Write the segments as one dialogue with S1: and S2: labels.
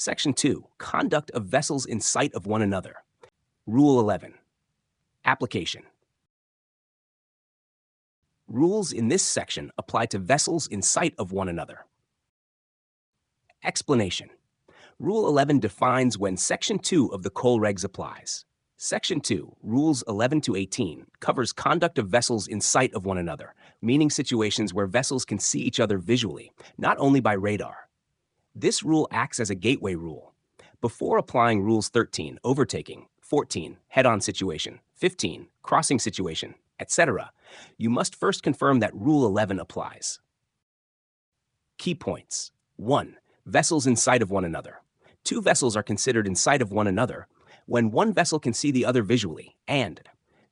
S1: Section 2. Conduct of vessels in sight of one another. Rule 11. Application. Rules in this section apply to vessels in sight of one another. Explanation. Rule 11 defines when Section 2 of the Colregs applies. Section 2, Rules 11 to 18, covers conduct of vessels in sight of one another, meaning situations where vessels can see each other visually, not only by radar. This rule acts as a gateway rule. Before applying Rules 13, overtaking, 14, head-on situation, 15, crossing situation, etc., you must first confirm that Rule 11 applies. Key points. 1. Vessels in sight of one another. Two vessels are considered in sight of one another when one vessel can see the other visually, and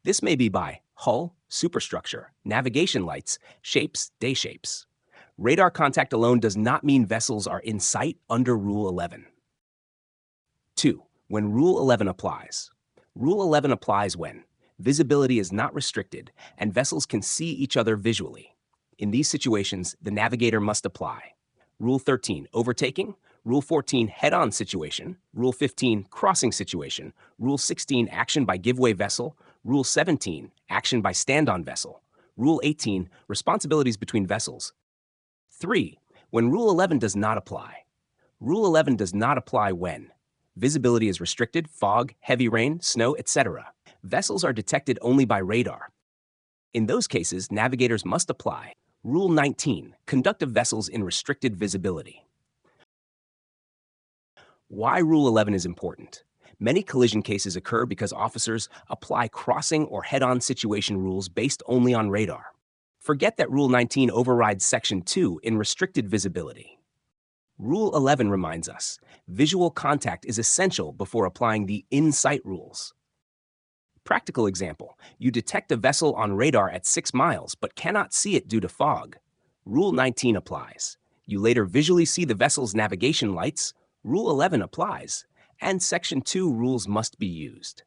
S1: this may be by hull, superstructure, navigation lights, shapes, day shapes. Radar contact alone does not mean vessels are in sight under Rule 11. 2. When Rule 11 applies. Rule 11 applies when visibility is not restricted and vessels can see each other visually. In these situations, the navigator must apply. Rule 13, overtaking. Rule 14, head-on situation. Rule 15, crossing situation. Rule 16, action by giveaway vessel. Rule 17, action by stand-on vessel. Rule 18, responsibilities between vessels. 3. When Rule 11 does not apply. Rule 11 does not apply when visibility is restricted, fog, heavy rain, snow, etc. Vessels are detected only by radar. In those cases, navigators must apply. Rule 19, conduct of vessels in restricted visibility. Why Rule 11 is important. Many collision cases occur because officers apply crossing or head-on situation rules based only on radar. Forget that Rule 19 overrides Section 2 in restricted visibility. Rule 11 reminds us, visual contact is essential before applying the in-sight rules. Practical example, you detect a vessel on radar at 6 miles but cannot see it due to fog. Rule 19 applies. You later visually see the vessel's navigation lights. Rule 11 applies, and Section 2 rules must be used.